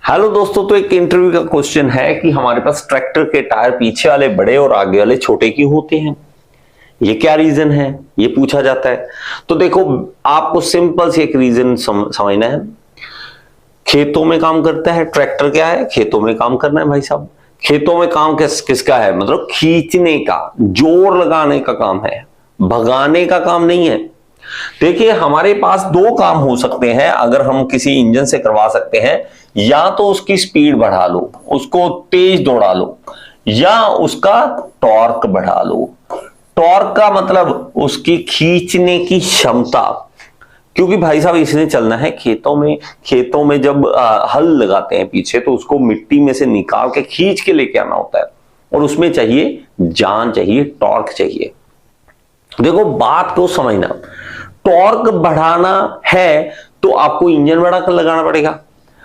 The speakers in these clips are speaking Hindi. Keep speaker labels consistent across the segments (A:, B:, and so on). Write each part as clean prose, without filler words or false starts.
A: हेलो दोस्तों, तो एक इंटरव्यू का क्वेश्चन है कि हमारे पास ट्रैक्टर के टायर पीछे वाले बड़े और आगे वाले छोटे क्यों होते हैं। ये क्या रीजन है, ये पूछा जाता है। तो देखो, आपको सिंपल से एक रीजन समझना है। खेतों में काम करता है ट्रैक्टर, क्या है, खेतों में काम करना है भाई साहब। खेतों में काम किसका है, मतलब खींचने का, जोर लगाने का काम है, भगाने का काम नहीं है। देखिए, हमारे पास दो काम हो सकते हैं अगर हम किसी इंजन से करवा सकते हैं। या तो उसकी स्पीड बढ़ा लो, उसको तेज दौड़ा लो, या उसका टॉर्क बढ़ा लो। टॉर्क का मतलब उसकी खींचने की क्षमता। क्योंकि भाई साहब इसने चलना है खेतों में जब हल लगाते हैं पीछे, तो उसको मिट्टी में से निकाल के खींच के लेके आना होता है, और उसमें चाहिए जान, चाहिए टॉर्क चाहिए। देखो, बात को समझना। टॉर्क बढ़ाना है तो आपको इंजन बड़ा कर लगाना पड़ेगा।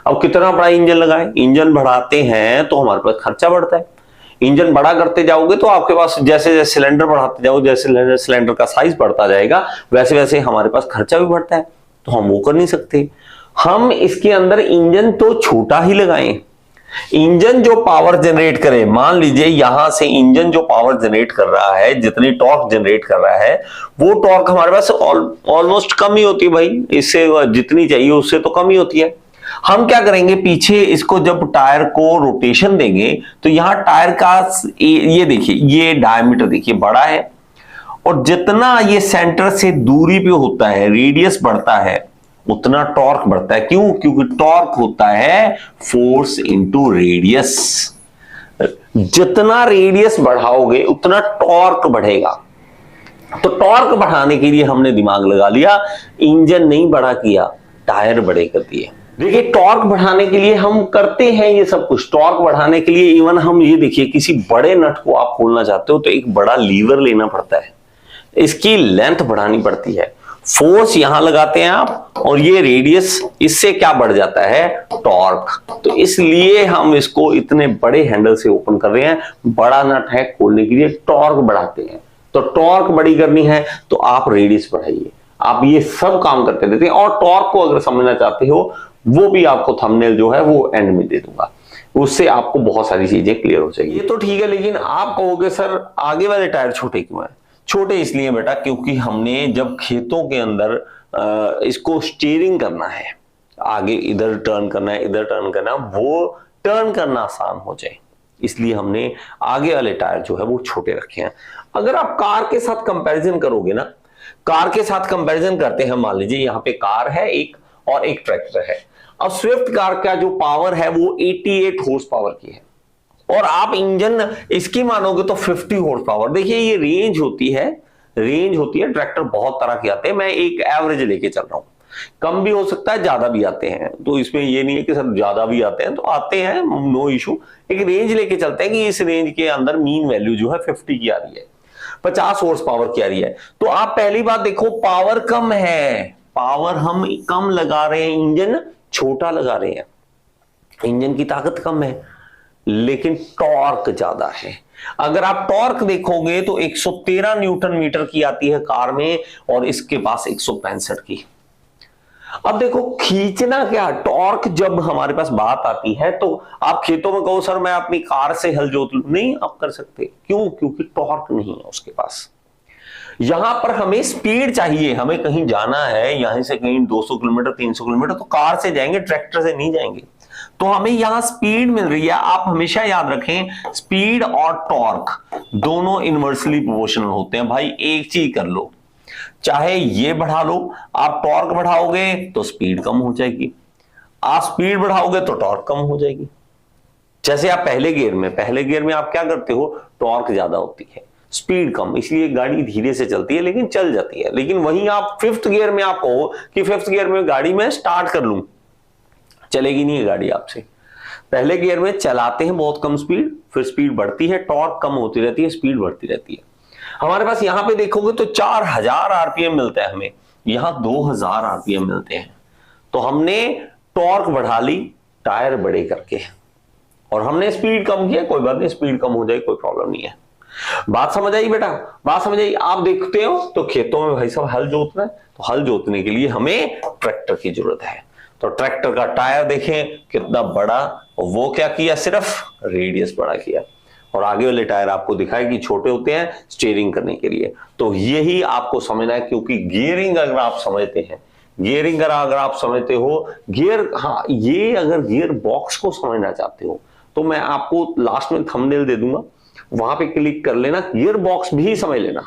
A: अब कितना बड़ा इंजन लगाएं, इंजन बढ़ाते हैं तो हमारे पास खर्चा बढ़ता है। इंजन बड़ा करते जाओगे तो आपके पास जैसे जैसे सिलेंडर बढ़ाते जाओ, जैसे सिलेंडर का साइज बढ़ता जाएगा, वैसे वैसे हमारे पास खर्चा भी बढ़ता है। तो हम वो कर नहीं सकते। हम इसके अंदर इंजन तो छोटा ही लगाएं। इंजन जो पावर जनरेट करे, मान लीजिए यहां से इंजन जो पावर जनरेट कर रहा है, जितनी टॉर्क जनरेट कर रहा है, वो टॉर्क हमारे पास ऑलमोस्ट कम ही होती है भाई। इससे जितनी चाहिए उससे तो कम ही होती है। हम क्या करेंगे, पीछे इसको जब टायर को रोटेशन देंगे तो यहां टायर का ये देखिए, ये डायमीटर देखिए बड़ा है, और जितना ये सेंटर से दूरी पे होता है, रेडियस बढ़ता है, उतना टॉर्क बढ़ता है। क्यों? क्योंकि टॉर्क होता है फोर्स इनटू रेडियस। जितना रेडियस बढ़ाओगे उतना टॉर्क बढ़ेगा। तो टॉर्क बढ़ाने के लिए हमने दिमाग लगा लिया, इंजन नहीं बड़ा किया, टायर बड़े कर दिए। देखिए, टॉर्क बढ़ाने के लिए हम करते हैं ये सब कुछ। टॉर्क बढ़ाने के लिए इवन हम ये देखिए, किसी बड़े नट को आप खोलना चाहते हो तो एक बड़ा लीवर लेना पड़ता है, इसकी लेंथ बढ़ानी पड़ती है, फोर्स यहां लगाते हैं आप, और ये रेडियस, इससे क्या बढ़ जाता है, टॉर्क। तो इसलिए हम इसको इतने बड़े हैंडल से ओपन कर रहे हैं। बड़ा नट है, खोलने के लिए टॉर्क बढ़ाते हैं। तो टॉर्क बड़ी करनी है तो आप रेडियस बढ़ाइए। आप ये सब काम करते रहते हैं। और टॉर्क को अगर समझना चाहते हो, वो भी आपको थंबनेल जो है वो एंड में दे दूंगा, उससे आपको बहुत सारी चीजें क्लियर हो जाएगी। ये तो ठीक है, लेकिन आप कहोगे सर आगे वाले टायर छोटे क्यों हैं? छोटे इसलिए बेटा, क्योंकि हमने जब खेतों के अंदर इसको स्टीयरिंग करना है, आगे इधर टर्न करना है, इधर टर्न करना है, वो टर्न करना आसान हो जाए, इसलिए हमने आगे वाले टायर जो है वो छोटे रखे हैं। अगर आप कार के साथ कंपैरिजन करोगे ना, कार के साथ कंपैरिजन करते हैं, मान लीजिए यहाँ पे कार है एक और एक ट्रैक्टर है। अब स्विफ्ट कार का जो पावर है वो 88 हॉर्स पावर की है, और आप इंजन इसकी मानोगे तो 50 हॉर्स पावर। देखिए, ये रेंज होती है, ट्रैक्टर बहुत तरह के आते हैं, मैं एक एवरेज लेके चल रहा हूं। कम भी हो सकता है, ज्यादा भी आते हैं, तो इसमें ये नहीं है कि सर ज्यादा भी आते हैं, तो आते हैं, नो इशू। एक रेंज लेके चलते हैं कि इस रेंज के अंदर मीन वैल्यू जो है 50 की आ रही है, 50 हॉर्स पावर की आ रही है। तो आप पहली बात देखो, पावर कम है, पावर हम कम लगा रहे हैं, इंजन छोटा लगा रहे हैं, इंजन की ताकत कम है, लेकिन टॉर्क ज्यादा है। अगर आप टॉर्क देखोगे तो 113 न्यूटन मीटर की आती है कार में, और इसके पास 165 की। अब देखो, खींचना क्या, टॉर्क जब हमारे पास बात आती है तो आप खेतों में कहो सर मैं अपनी कार से हल जोत लूं, नहीं आप कर सकते। क्यों? क्योंकि टॉर्क नहीं है उसके पास। यहां पर हमें स्पीड चाहिए, हमें कहीं जाना है, यहां से कहीं 200 किलोमीटर 300 किलोमीटर, तो कार से जाएंगे, ट्रैक्टर से नहीं जाएंगे। तो हमें यहां स्पीड मिल रही है। आप हमेशा याद रखें, स्पीड और टॉर्क दोनों इनवर्सली प्रोपोर्शनल होते हैं भाई। एक चीज कर लो, चाहे ये बढ़ा लो, आप टॉर्क बढ़ाओगे तो स्पीड कम हो जाएगी, आप स्पीड बढ़ाओगे तो टॉर्क कम हो जाएगी। जैसे आप पहले गियर में आप क्या करते हो, टॉर्क ज्यादा होती है, स्पीड कम, इसलिए गाड़ी धीरे से चलती है लेकिन चल जाती है। लेकिन वहीं आप 5th गियर में आप कहो कि 5th गियर में गाड़ी में स्टार्ट कर लूं, चलेगी नहीं है गाड़ी आपसे। पहले गियर में चलाते हैं बहुत कम स्पीड, फिर स्पीड बढ़ती है, टॉर्क कम होती रहती है, स्पीड बढ़ती रहती है। हमारे पास यहां पे देखोगे तो 4000 आरपीएम मिलता है हमें, यहां 2000 आरपीएम मिलते हैं। तो हमने टॉर्क बढ़ा ली टायर बड़े करके, और हमने स्पीड कम किया, कोई बात नहीं, स्पीड कम हो जाए कोई प्रॉब्लम नहीं है। बात समझ आई बेटा? बात समझ आई? आप देखते हो तो खेतों में भाई साहब हल जोतना है, तो हल जोतने के लिए हमें ट्रैक्टर की जरूरत है। तो ट्रैक्टर का टायर देखें कितना बड़ा, वो क्या किया, सिर्फ रेडियस बड़ा किया, और आगे वाले टायर आपको दिखाए कि छोटे होते हैं स्टीयरिंग करने के लिए। तो यही आपको समझना है, क्योंकि गियरिंग अगर आप समझते हैं, गियरिंग अगर आप समझते हो, गियर, हाँ, ये अगर गियर बॉक्स को समझना चाहते हो तो मैं आपको लास्ट में थंबनेल दे दूंगा, वहां पे क्लिक कर लेना, गियर बॉक्स भी समझ लेना,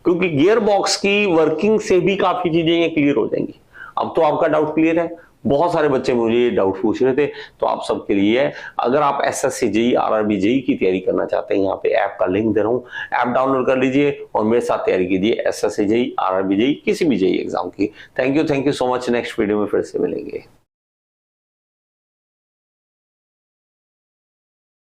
A: क्योंकि गियर बॉक्स की वर्किंग से भी काफी चीजें ये क्लियर हो जाएंगी। अब तो आपका डाउट क्लियर है। बहुत सारे बच्चे मुझे ये डाउट पूछ रहे थे, तो आप सबके लिए है, अगर आप एसएससी जेईई आरआरबी जेईई की तैयारी करना चाहते हैं, यहाँ पे ऐप का लिंक दे रहा हूँ, ऐप डाउनलोड कर लीजिए और मेरे साथ तैयारी कीजिए एसएससी जेईई आरआरबी जेईई किसी भी जेईई एग्जाम की। Thank you so much. Next video में फिर से मिलेंगे।